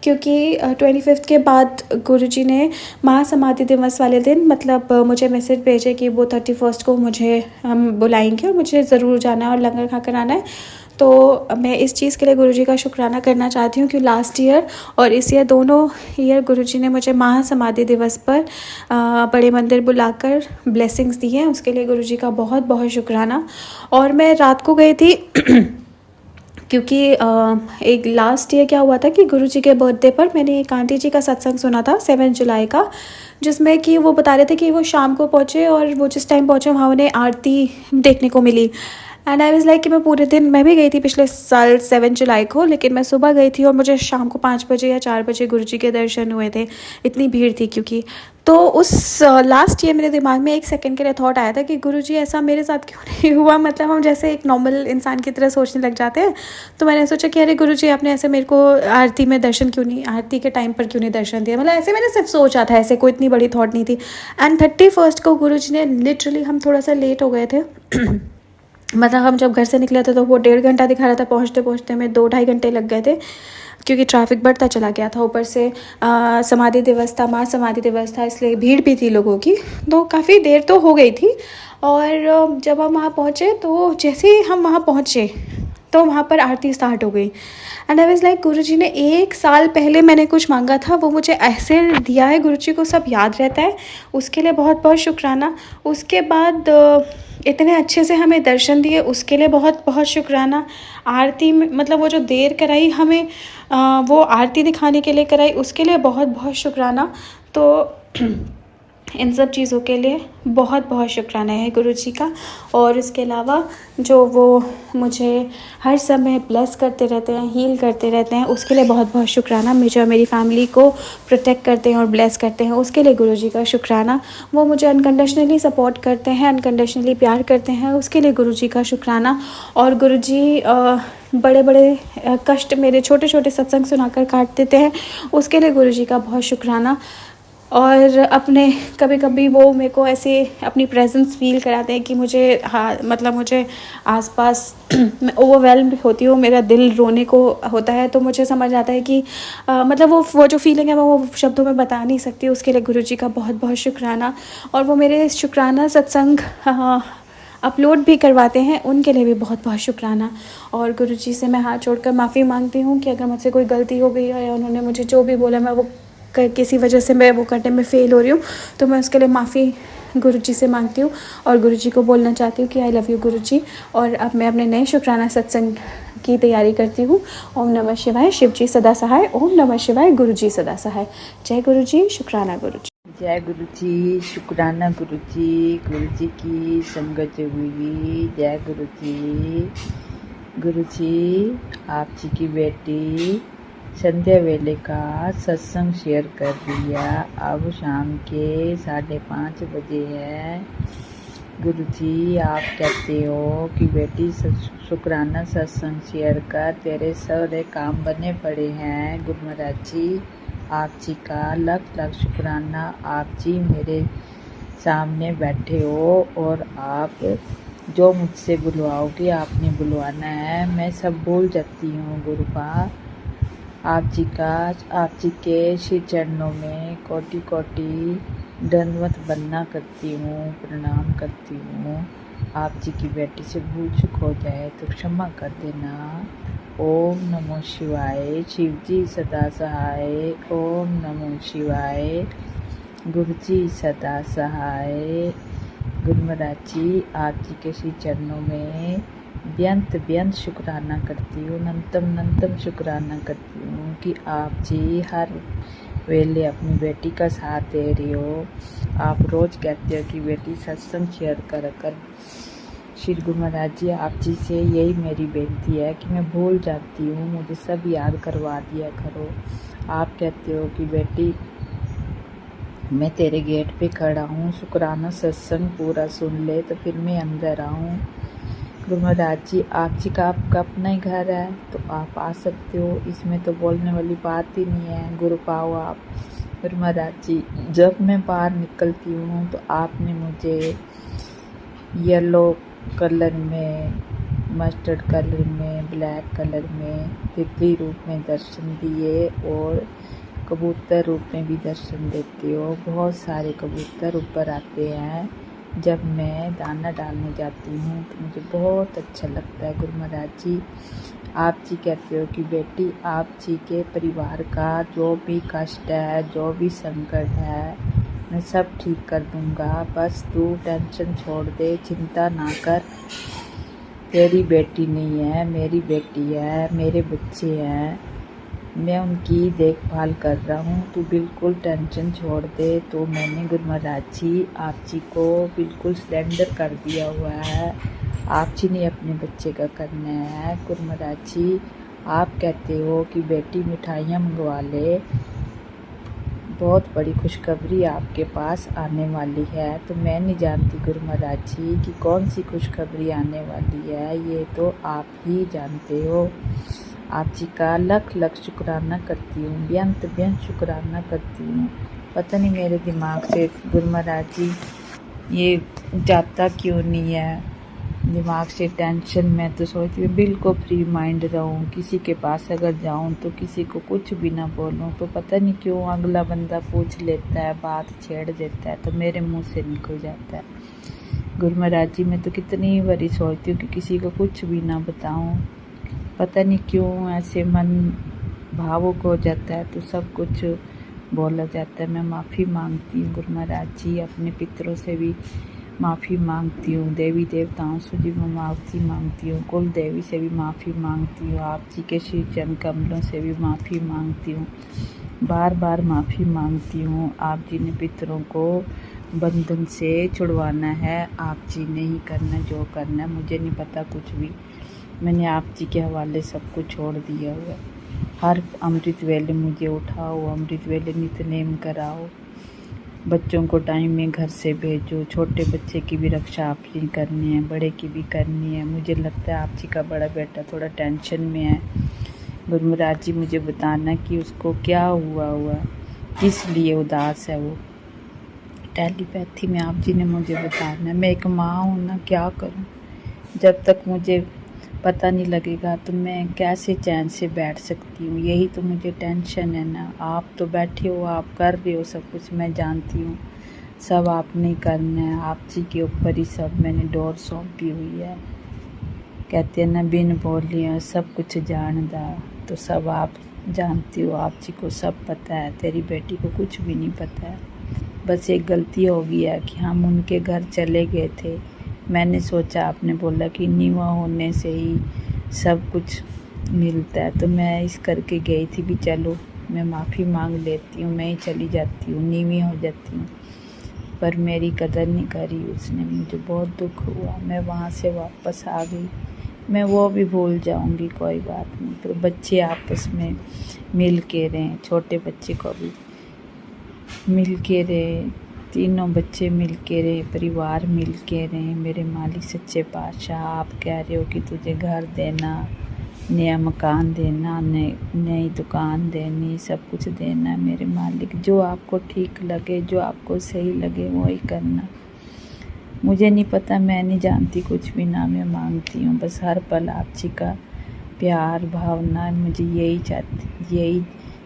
क्योंकि 25 के बाद गुरुजी ने महासमाधि दिवस वाले दिन मतलब मुझे मैसेज भेजे कि वो 31 को मुझे हम बुलाएंगे और मुझे ज़रूर जाना है और लंगर खा कर आना है। तो मैं इस चीज़ के लिए गुरुजी का शुक्राना करना चाहती हूँ कि लास्ट ईयर और इस ईयर दोनों ईयर गुरुजी ने मुझे महासमाधि दिवस पर बड़े मंदिर बुलाकर ब्लेसिंग्स दी हैं। उसके लिए गुरुजी का बहुत बहुत शुक्राना। और मैं रात को गई थी क्योंकि एक लास्ट ईयर क्या हुआ था कि गुरुजी के बर्थडे पर मैंने एक आंटी जी का सत्संग सुना था 7 जुलाई का, जिसमें कि वो बता रहे थे कि वो शाम को पहुँचे और वो जिस टाइम पहुँचे वहाँ उन्हें आरती देखने को मिली। एंड आई वाज़ लाइक कि मैं पूरे दिन, मैं भी गई थी पिछले साल 7 जुलाई को, लेकिन मैं सुबह गई थी और मुझे शाम को 5 बजे या 4 बजे गुरुजी के दर्शन हुए थे, इतनी भीड़ थी क्योंकि। तो उस लास्ट ईयर मेरे दिमाग में 1 सेकंड के लिए थॉट आया था कि गुरुजी ऐसा मेरे साथ क्यों नहीं हुआ। मतलब हम जैसे एक नॉर्मल इंसान की तरह सोचने लग जाते हैं। तो मैंने सोचा कि अरे गुरुजी आपने ऐसे मेरे को आरती में दर्शन क्यों नहीं, आरती के टाइम पर क्यों नहीं दर्शन दिया। मतलब ऐसे मैंने सिर्फ सोचा था, ऐसे कोई इतनी बड़ी थॉट नहीं थी। एंड 31 को गुरुजी ने लिटरली, हम थोड़ा सा लेट हो गए थे मतलब हम जब घर से निकले थे तो वो 1.5 घंटा दिखा रहा था, पहुँचते पहुँचते में 2-2.5 घंटे लग गए थे, क्योंकि ट्रैफिक बढ़ता चला गया था। ऊपर से समाधि दिवस था, महासमाधि दिवस था, इसलिए भीड़ भी थी लोगों की, तो काफ़ी देर तो हो गई थी। और जब हम वहाँ पहुँचे तो जैसे ही हम वहाँ पहुँचे तो वहाँ पर आरती स्टार्ट हो गई। एंड आई वाज लाइक, गुरुजी ने 1 साल पहले मैंने कुछ मांगा था, वो मुझे ऐसे दिया है। गुरुजी को सब याद रहता है, उसके लिए बहुत बहुत शुक्राना। उसके बाद इतने अच्छे से हमें दर्शन दिए, उसके लिए बहुत बहुत शुक्राना। आरती में मतलब वो जो देर कराई हमें, वो आरती दिखाने के लिए कराई, उसके लिए बहुत बहुत शुक्राना। तो इन सब चीज़ों के लिए बहुत बहुत शुक्राना है गुरुजी का। और इसके अलावा जो वो मुझे हर समय ब्लेस करते रहते हैं, हील करते रहते हैं, उसके लिए बहुत बहुत शुक्राना। मुझे और मेरी फैमिली को प्रोटेक्ट करते हैं और ब्लेस करते हैं, उसके लिए गुरुजी का शुक्राना। वो मुझे अनकंडीशनली सपोर्ट करते हैं, अनकंडीशनली प्यार करते हैं, उसके लिए गुरुजी का शुक्राना। और गुरुजी बड़े बड़े कष्ट मेरे छोटे छोटे सत्संग सुनाकर काट देते हैं, उसके लिए गुरुजी का बहुत शुक्राना। और अपने कभी कभी वो मेरे को ऐसे अपनी प्रेजेंस फील कराते हैं कि मुझे, हाँ मतलब मुझे आसपास मैं ओवरवेल्म्ड होती हूँ, मेरा दिल रोने को होता है, तो मुझे समझ आता है कि मतलब वो जो फीलिंग है मैं वो शब्दों में बता नहीं सकती। उसके लिए गुरुजी का बहुत बहुत शुक्राना। और वो मेरे शुक्राना सत्संग अपलोड भी करवाते हैं, उनके लिए भी बहुत बहुत शुक्राना। और गुरुजी से मैं हाथ जोड़कर माफ़ी मांगती हूँ कि अगर मुझसे कोई गलती हो गई है या उन्होंने मुझे जो भी बोला मैं वो किसी वजह से मैं वो करने में फ़ेल हो रही हूँ, तो मैं उसके लिए माफ़ी गुरुजी से मांगती हूँ। और गुरुजी को बोलना चाहती हूँ कि आई लव यू गुरुजी। और अब मैं अपने नए शुक्राना सत्संग की तैयारी करती हूँ। ओम नमः शिवाय, शिवजी सदा सहाय। ओम नमः शिवाय, गुरुजी सदा सहाय। जय गुरुजी, शुक्राना गुरुजी। जय गुरुजी, शुक्राना गुरुजी, गुरुजी की संगत हुई। जय गुरुजी। गुरुजी, आप जी की बेटी संध्या वेले का सत्संग शेयर कर दिया। अब शाम के 5:30 बजे है। गुरुजी, आप कहते हो कि बेटी शुक्राना सत्संग शेयर कर, तेरे सारे काम बने पड़े हैं। गुरु महाराज जी, आप जी का लख लख शुक्राना। आप जी मेरे सामने बैठे हो और आप जो मुझसे बुलवाओगे आपने बुलवाना है, मैं सब भूल जाती हूँ। गुरुपा, आप जी के श्री चरणों में कोटि कोटि दंडवत वंदना करती हूँ, प्रणाम करती हूँ। आप जी की बेटी से भूल चूक हो जाए तो क्षमा कर देना। ओम नमो शिवाय। शिवजी सदा सहाय। ओम नमो शिवाय। गुरुजी सदा सहाय। गुरु महाराज जी, आप जी के श्री चरणों में बेअंत शुक्राना करती हूँ, नंतम शुक्राना करती हूँ कि आप जी हर वेले अपनी बेटी का साथ दे रही हो। आप रोज़ कहते हो कि बेटी सत्संग शेयर कर। श्री गुरु महाराज जी, आप जी से यही मेरी बेनती है कि मैं भूल जाती हूँ, मुझे सब याद करवा दिया करो। आप कहते हो कि बेटी मैं तेरे गेट पे खड़ा हूँ, शुक्राना सत्संग पूरा सुन ले तो फिर मैं अंदर आऊँ। गुरु महाराज जी, आप जी का आपका अपना ही घर है तो आप आ सकते हो, इसमें तो बोलने वाली बात ही नहीं है। गुरु पाओ आप। गुरु महाराज जी, जब मैं बाहर निकलती हूँ तो आपने मुझे येलो कलर में, मस्टर्ड कलर में, ब्लैक कलर में, तितली रूप में दर्शन दिए और कबूतर रूप में भी दर्शन देते हो। बहुत सारे कबूतर ऊपर आते हैं जब मैं दाना डालने जाती हूँ तो मुझे बहुत अच्छा लगता है। गुरु महाराज जी, आप जी कहते हो कि बेटी आप जी के परिवार का जो भी कष्ट है, जो भी संकट है, मैं सब ठीक कर दूँगा। बस तू टेंशन छोड़ दे, चिंता ना कर। तेरी बेटी नहीं है, मेरी बेटी है, मेरे बच्चे हैं, मैं उनकी देखभाल कर रहा हूँ, तू बिल्कुल टेंशन छोड़ दे। तो मैंने गुरु महाराज जी आप जी को बिल्कुल सरेंडर कर दिया हुआ है। आप जी ने अपने बच्चे का करना है। गुरु महाराज जी, आप कहते हो कि बेटी मिठाइयाँ मंगवा ले, बहुत बड़ी खुशखबरी आपके पास आने वाली है। तो मैं नहीं जानती गुरु महाराज जी कि कौन सी खुशखबरी आने वाली है, ये तो आप ही जानते हो। आप जी का लख लख शुक्राना करती हूँ, बेअंत शुक्राना करती हूँ। पता नहीं मेरे दिमाग से गुरु महाराज जी ये जाता क्यों नहीं है। दिमाग से टेंशन। मैं तो सोचती हूँ बिल्कुल फ्री माइंड रहूँ, किसी के पास अगर जाऊँ तो किसी को कुछ भी ना बोलूँ, तो पता नहीं क्यों अगला बंदा पूछ लेता है, बात छेड़ देता है, तो मेरे मुंह से निकल जाता है। गुरु महाराज जी, मैं तो कितनी बारी सोचती हूँ कि किसी को कुछ भी ना बताऊँ, पता नहीं क्यों ऐसे मन भावुक हो जाता है, तो सब कुछ बोला जाता है। मैं माफ़ी मांगती हूँ गुरु महाराज जी, अपने पितरों से भी माफ़ी मांगती हूँ, देवी देवताओं से भी मैं माफ़ी मांगती हूँ, कुल देवी से भी माफ़ी मांगती हूँ, आप जी के श्री चरण कमलों से भी माफ़ी मांगती हूँ, बार बार माफ़ी मांगती हूँ। आप जी ने पितरों को बंधन से छुड़वाना है, आप जी ने ही करना जो करना है, मुझे नहीं पता कुछ भी। मैंने आप जी के हवाले सब कुछ छोड़ दिया हुआ है। हर अमृत वेले मुझे उठाओ, अमृत वेले नित्यनेम कराओ, बच्चों को टाइम में घर से भेजो, छोटे बच्चे की भी रक्षा आप ही करनी है, बड़े की भी करनी है। मुझे लगता है आप जी का बड़ा बेटा थोड़ा टेंशन में है। गुरु महाराज जी मुझे बताना कि उसको क्या हुआ किस लिए उदास है वो। टेलीपैथी में आप जी ने मुझे बताना है। मैं एक माँ हूँ ना, क्या करूँ, जब तक मुझे पता नहीं लगेगा तो मैं कैसे चैन से बैठ सकती हूँ, यही तो मुझे टेंशन है ना। आप तो बैठे हो, आप कर रहे हो सब कुछ, मैं जानती हूँ सब आपने करना है, आप जी के ऊपर ही सब मैंने डोर सौंपी हुई है। कहते हैं ना बिन बोलिया सब कुछ जानदा, तो सब आप जानती हो, आप जी को सब पता है, तेरी बेटी को कुछ भी नहीं पता है। बस एक गलती हो गई है कि हम उनके घर चले गए थे, मैंने सोचा, आपने बोला कि नीवा होने से ही सब कुछ मिलता है, तो मैं इस करके गई थी भी चलो मैं माफ़ी मांग लेती हूँ, मैं ही चली जाती हूँ, नीवी हो जाती हूँ। पर मेरी कदर नहीं करी उसने, मुझे बहुत दुख हुआ। मैं वहाँ से वापस आ गई, मैं वो भी भूल जाऊँगी, कोई बात नहीं। तो बच्चे आपस में मिल के रहें, छोटे बच्चे को भी मिल के रहे, तीनों बच्चे मिल के रहे, परिवार मिल के रहे। मेरे मालिक सच्चे पातशाह, आप कह रहे हो कि तुझे घर देना, नया मकान देना, नई दुकान देनी, सब कुछ देना है मेरे मालिक। जो आपको ठीक लगे, जो आपको सही लगे वो ही करना। मुझे नहीं पता, मैं नहीं जानती कुछ भी ना, मैं मांगती हूँ बस हर पल आप जी का प्यार भावना। मुझे यही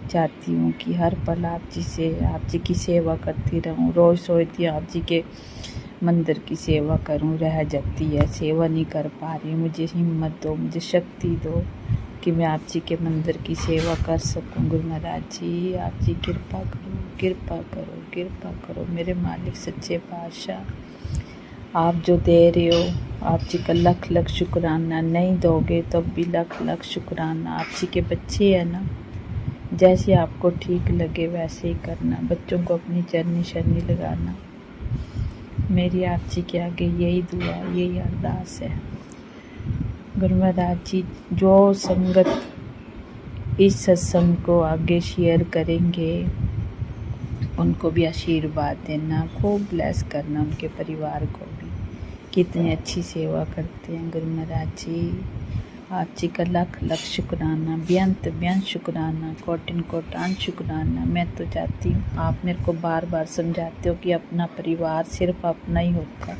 चाहती हूँ कि हर पल आप जी की सेवा करती रहूँ। रोज़ सोचती हूँ आप जी के मंदिर की सेवा करूँ, रह जाती है, सेवा नहीं कर पा रही। मुझे हिम्मत दो, मुझे शक्ति दो कि मैं आप जी के मंदिर की सेवा कर सकूँ। गुरु महाराज जी, आप जी कृपा करो, कृपा करो, कृपा करो मेरे मालिक सच्चे पातशाह। आप जो दे रहे हो आप जी का लख लख शुक्राना, नहीं दोगे तब भी लख लख शुक्राना। आप जी के बच्चे हैं ना, जैसे आपको ठीक लगे वैसे ही करना, बच्चों को अपनी चरनी शरनी लगाना। मेरी आप जी के आगे यही दुआ, यही अरदास है। गुरु महाराज जी, जो संगत इस सत्संग को आगे शेयर करेंगे उनको भी आशीर्वाद देना, खूब ब्लेस करना उनके परिवार को भी। कितनी अच्छी सेवा करते हैं गुरु महाराज जी, आप जी का लख लख शुक्राना, बेअंत बेअंत शुक्राना, कोटिन कोटान शुक्राना। मैं तो चाहती हूँ, आप मेरे को बार बार समझाते हो कि अपना परिवार सिर्फ अपना ही होता है,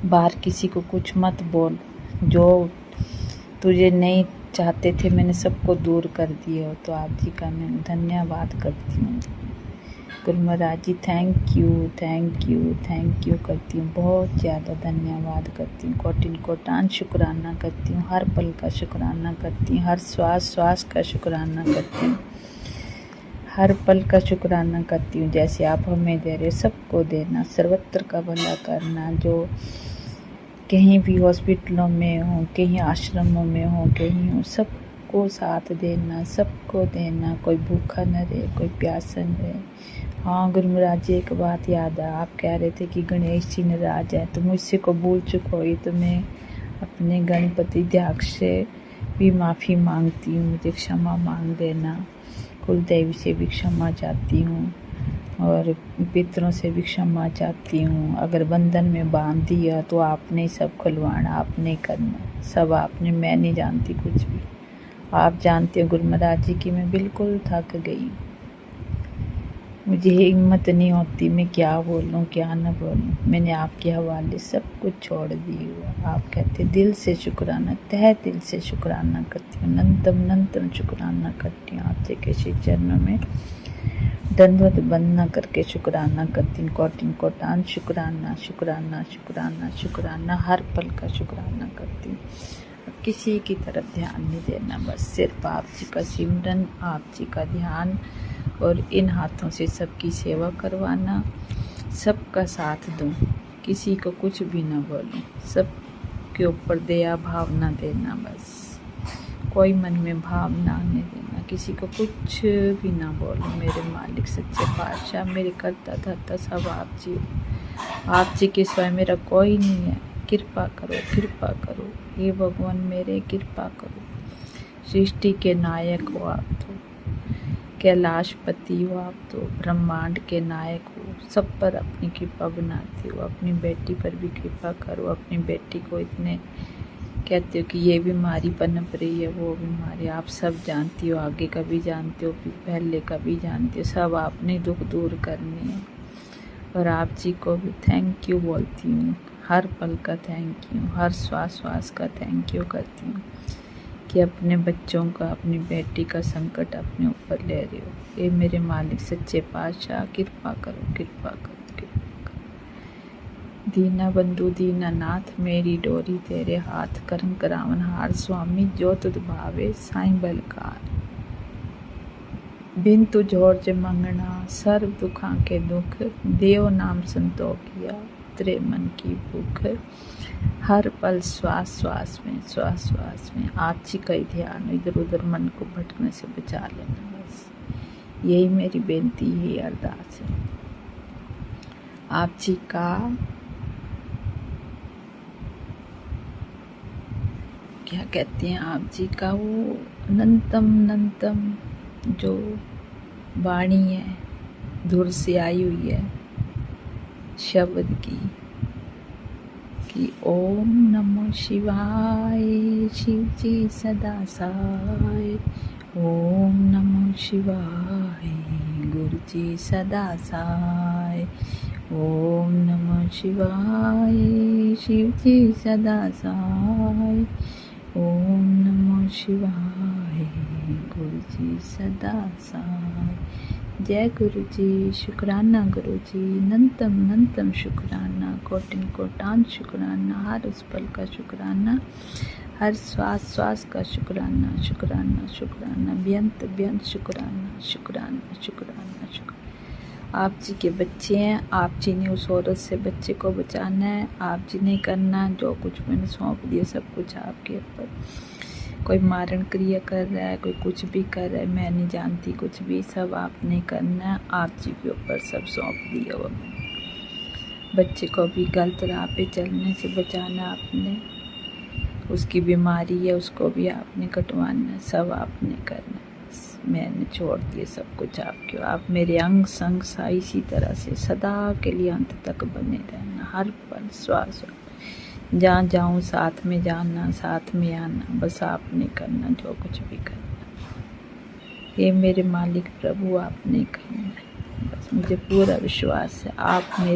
बाहर किसी को कुछ मत बोल, जो तुझे नहीं चाहते थे मैंने सबको दूर कर दिया हो। तो आप जी का मैं धन्यवाद करती हूँ गुरु महाराज जी, थैंक यू करती हूँ, बहुत ज़्यादा धन्यवाद करती हूँ, कोटिन कोटान शुक्राना करती हूँ, हर पल का शुक्राना करती हूँ, हर श्वास का शुक्राना करती हूँ, हर पल का शुक्राना करती हूँ। जैसे आप हमें दे रहे सबको देना, सर्वत्र का भला करना, जो कहीं भी हॉस्पिटलों में हो, कहीं आश्रमों में हो, कहीं हो, सबको साथ देना, सबको देना, कोई भूखा न रहे, कोई प्यासा न रहे। हाँ गुरु महाराज जी, एक बात याद है, आप कह रहे थे कि गणेश जी नाराज है, तो मुझसे को भूल चुका हुई, तो मैं अपने गणपति ध्याक्ष से भी माफ़ी मांगती हूँ, मुझे क्षमा मांग देना। कुल देवी से भी क्षमा चाहती हूँ और पितरों से भी क्षमा चाहती हूँ। अगर बंधन में बांध दिया तो आपने ही सब खुलवाना, आपने करना, सब आपने, मैं नहीं जानती कुछ भी। आप जानते हो गुरु महाराज जी कि मैं बिल्कुल थक गई। मुझे हिम्मत नहीं होती मैं क्या बोलूँ क्या न बोलूँ। मैंने आपके हवाले सब कुछ छोड़ दी हुआ। आप कहते दिल से शुक्राना, तहे दिल से शुक्राना करती हूँ, नंतम शुक्राना करती हूँ। आपसे किसी चरणों में दंडवत बंदना करके शुक्राना करती हूँ। कोटिन कोटान शुक्राना शुक्राना शुक्राना शुक्राना, हर पल का शुक्राना करती हूँ। किसी की तरफ ध्यान नहीं देना, बस सिर्फ आप जी का सिमरन, आप जी का ध्यान, और इन हाथों से सबकी सेवा करवाना, सबका साथ दूँ, किसी को कुछ भी ना बोलूँ, सब के ऊपर दया भाव ना देना, बस कोई मन में भाव ना आने देना, किसी को कुछ भी ना बोलूँ। मेरे मालिक सच्चे पातशाह, मेरे करता धरता सब आप जी के सिवाय मेरा कोई नहीं है। कृपा करो हे भगवान मेरे, कृपा करो। सृष्टि के नायक हो आप तो, कैलाशपति हो आप तो, ब्रह्मांड के नायक हो, सब पर अपनी कृपा बनाते हो। अपनी बेटी पर भी कृपा करो। अपनी बेटी को इतने कहते हो कि ये बीमारी पनप रही है, वो बीमारी, आप सब जानती हो, आगे का भी जानते हो, पहले का भी जानते हो, सब आपने दुख दूर करने हैं। और आप जी को भी थैंक यू बोलती हूँ, हर पल का थैंक यू, हर श्वास का थैंक यू करती हूँ कि अपने बच्चों का, अपनी बेटी का संकट अपने ऊपर ले रहे हो। ये मेरे मालिक सच्चे पातशाह, कृपा करो कृपा करो कृपा करो। दीना बंधु दीना नाथ, मेरी डोरी तेरे हाथ, करम करावन हार स्वामी, जो तुद भावे साईं बलकार। बिन तु जोर मंगना, सर्व दुखा के दुख, देव नाम संतोखिया, उतरे मन की भूख। हर पल श्वास श्वास में आप जी का ही ध्यान, इधर उधर मन को भटकने से बचा लेना, बस यही मेरी बेनती है, अरदास है। आप जी का क्या कहते हैं, आप जी का वो अनंतम जो वाणी है, धुर से आई हुई है शब्द की, कि ओम नमो शिवाय, शिव जी सदा सहाय। ओम नमो शिवाय, गुरु जी सदा सहाय। ओम नमो शिवाय, शिव जी सदा सहाय। ओम नमो शिवाय, गुरु जी सदा सहाय। जय गुरु जी, शुक्राना गुरु जी, नंतम शुक्राना, कोटिन कोटान शुक्राना, हर उस पल का शुक्राना, हर श्वास का शुक्राना, बेअंत शुक्राना। आप जी के बच्चे हैं, आप जी ने उस औरत से बच्चे को बचाना है, आप जी ने करना, जो कुछ मैंने सौंप दिया सब कुछ आपके ऊपर। कोई मारण क्रिया कर रहा है, कोई कुछ भी कर रहा है, मैं नहीं जानती कुछ भी, सब आपने करना है, आप जी के ऊपर सब सौंप दिया हुआ मैंने। बच्चे को भी गलत राह पे चलने से बचाना आपने, उसकी बीमारी है उसको भी आपने कटवाना है, सब आपने करना है, मैंने छोड़ दिए सब कुछ आपके। आप मेरे अंग संग सा इसी तरह से सदा के लिए अंत तक बने रहना, हर पल श्वास, जहाँ जाऊँ साथ में जाना, साथ में आना, बस आपने करना जो कुछ भी करना। ये मेरे मालिक प्रभु आपने करना है, बस मुझे पूरा विश्वास है आप मेरे